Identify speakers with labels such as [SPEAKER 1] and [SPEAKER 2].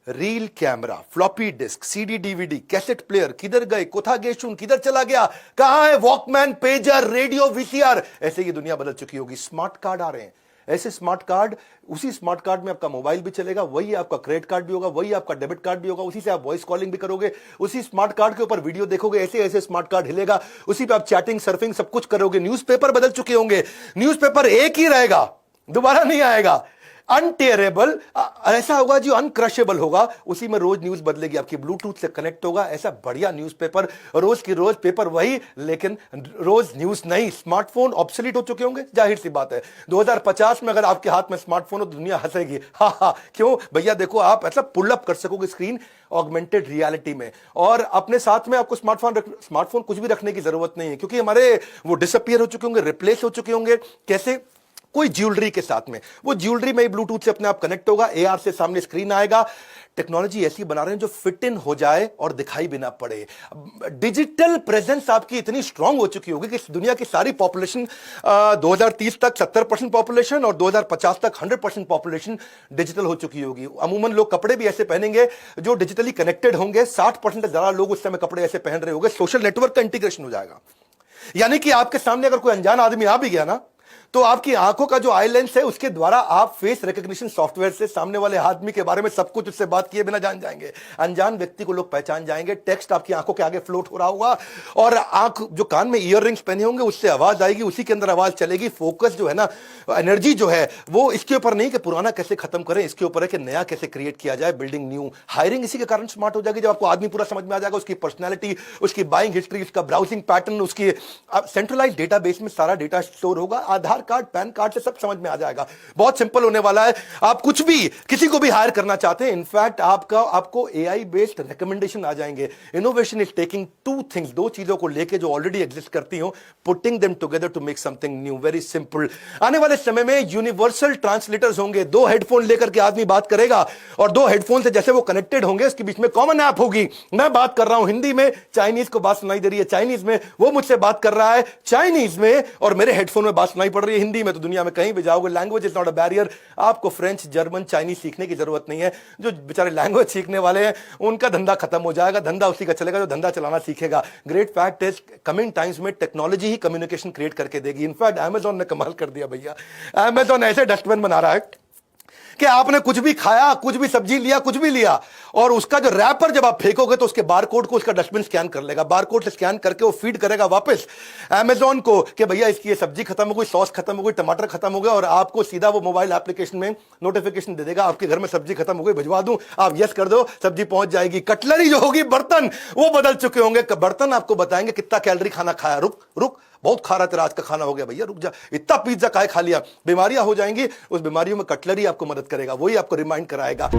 [SPEAKER 1] Reel camera, floppy disk, CD DVD, cassette player, किधर गए, कोथा गेशुन किधर चला गया, कहां है वॉकमैन, पेजर, रेडियो, वीसीआर। ऐसे ये दुनिया बदल चुकी होगी। स्मार्ट कार्ड आ रहे हैं, ऐसे स्मार्ट कार्ड, उसी स्मार्ट कार्ड में आपका मोबाइल भी चलेगा, वही आपका क्रेडिट कार्ड भी होगा, वही आपका डेबिट कार्ड भी होगा, उसी से आप वॉइस कॉलिंग भी करोगे, उसी स्मार्ट कार्ड के ऊपर वीडियो देखोगे, ऐसे ऐसे स्मार्ट कार्ड हिलेगा, उसी पे आप चैटिंग, सर्फिंग सब कुछ करोगे। न्यूज़पेपर बदल चुके होंगे, न्यूज़पेपर एक ही रहेगा, दोबारा नहीं आएगा। अनटेरेबल ऐसा होगा जो अनक्रशेबल होगा, उसी में रोज न्यूज बदलेगी, आपकी ब्लूटूथ से कनेक्ट होगा। ऐसा बढ़िया न्यूज़पेपर, रोज की रोज पेपर वही, लेकिन रोज न्यूज नहीं। स्मार्टफोन ऑब्सोलीट हो चुके होंगे, जाहिर सी बात है। 2050 में अगर आपके हाथ में स्मार्टफोन हो तो दुनिया हंसेगी। हा हा, क्यों भैया? देखो, आप ऐसा पुल अप कर सकोगे स्क्रीन ऑगमेंटेड रियलिटी में, और अपने साथ में आपको स्मार्टफोन कुछ भी रखने की जरूरत नहीं है, क्योंकि हमारे वो डिसअपियर हो चुके होंगे, रिप्लेस हो चुके होंगे। कैसे? कोई ज्वेलरी के साथ में, वो ज्वेलरी में ब्लूटूथ से अपने आप कनेक्ट होगा, एआर से सामने स्क्रीन आएगा। टेक्नोलॉजी ऐसी बना रहे हैं जो फिट इन हो जाए और दिखाई भी ना पड़े। डिजिटल प्रेजेंस आपकी इतनी स्ट्रांग हो चुकी होगी कि दुनिया की सारी पॉपुलेशन 2030 तक 70% पॉपुलेशन और 2050 तक 100% पॉपुलेशन डिजिटल हो चुकी होगी। अमूमन लोग कपड़े भी ऐसे पहनेंगे जो डिजिटली कनेक्टेड होंगे। 60% से ज्यादा लोग उस समय कपड़े ऐसे पहन रहे होंगे। सोशल नेटवर्क का इंटीग्रेशन हो जाएगा, यानी कि आपके सामने अगर कोई अनजान आदमी आ भी गया ना, तो आपकी आंखों का जो आई लेंस है उसके द्वारा आप फेस रिकॉग्निशन सॉफ्टवेयर से सामने वाले आदमी के बारे में सब कुछ उससे बात किए बिना जान जाएंगे। अनजान व्यक्ति को लोग पहचान जाएंगे। टेक्स्ट आपकी आंखों के आगे फ्लोट हो रहा होगा, और आंख जो कान में ईयर रिंग्स पहने होंगे उससे आवाज आएगी, उसी के अंदर आवाज चलेगी। फोकस जो है ना, एनर्जी जो है, वो इसके ऊपर नहीं कि पुराना कैसे खत्म करें, इसके ऊपर है कि नया कैसे क्रिएट किया जाए, बिल्डिंग न्यू। हायरिंग इसी के कारण स्मार्ट हो जाएगी जब आपको आदमी पूरा समझ में आ जाएगा, उसकी पर्सनैलिटी, उसकी बाइंग हिस्ट्री, उसका ब्राउजिंग पैटर्न, उसकी सेंट्रलाइज डेटाबेस में सारा डेटा स्टोर होगा। आधार कार्ड, पैन कार्ड से सब समझ में आ जाएगा। बहुत सिंपल होने वाला है। आप कुछ भी किसी को भी हायर करना चाहते हैं, इनफैक्ट आपको एआई बेस्ड रिकमेंडेशन आ जाएंगे। Innovation is taking two things, दो चीजों को लेके जो ऑलरेडी एग्जिस्ट करती हो, putting them together to make something new. Very simple. आने वाले समय में यूनिवर्सल ट्रांसलेटर्स होंगे। दो हेडफोन लेकर के आदमी बात करेगा, और दो हेडफोन से जैसे वो कनेक्टेड होंगे, उसके बीच में कॉमन ऐप होगी। मैं बात कर रहा हूं हिंदी में, चाइनीज को बात सुनाई दे रही है चाइनीज में, वो मुझसे बात कर रहा है चाइनीज में, और मेरे हेडफोन में बात सुनाई पड़ रही है हिंदी में। तो दुनिया में कहीं भी जाओगे, language is not a barrier. आपको फ्रेंच, जर्मन, चाइनीज सीखने की जरूरत नहीं है। जो बेचारे लैंग्वेज सीखने वाले हैं उनका धंधा खत्म हो जाएगा। धंधा उसी का चलेगा जो धंधा चलाना सीखेगा। Great fact is, coming times में टेक्नोलॉजी ही कम्युनिकेशन क्रिएट करके देगी। इनफैक्ट अमेजॉन ने कमाल कर दिया भैया। अमेजॉन ऐसे डस्टबिन बना रहा है कि आपने कुछ भी खाया, कुछ भी सब्जी लिया, कुछ भी लिया, और उसका जो रैपर जब आप फेंकोगे तो उसके बारकोड को उसका डस्टबिन स्कैन कर लेगा। बारकोड से स्कैन करके वो फीड करेगा वापस अमेजॉन को कि भैया इसकी ये सब्जी खत्म हो गई, सॉस खत्म हो गई, टमाटर खत्म हो गया, और आपको सीधा वो मोबाइल एप्लीकेशन में नोटिफिकेशन दे देगा, आपके घर में सब्जी खत्म हो गई, भिजवा दूं। आप यस कर दो, सब्जी पहुंच जाएगी। कटलरी जो होगी, बर्तन, वो बदल चुके होंगे। बर्तन आपको बताएंगे कितना कैलोरी खाना खाया। रुक रुक, बहुत खा रहा तेरा आज का खाना हो गया भैया, रुक जा, इतना पिज्जा काहे खा लिया। बीमारियां हो जाएंगी, उस बीमारियों में कटलरी आपको मदद करेगा, वही आपको रिमाइंड कराएगा।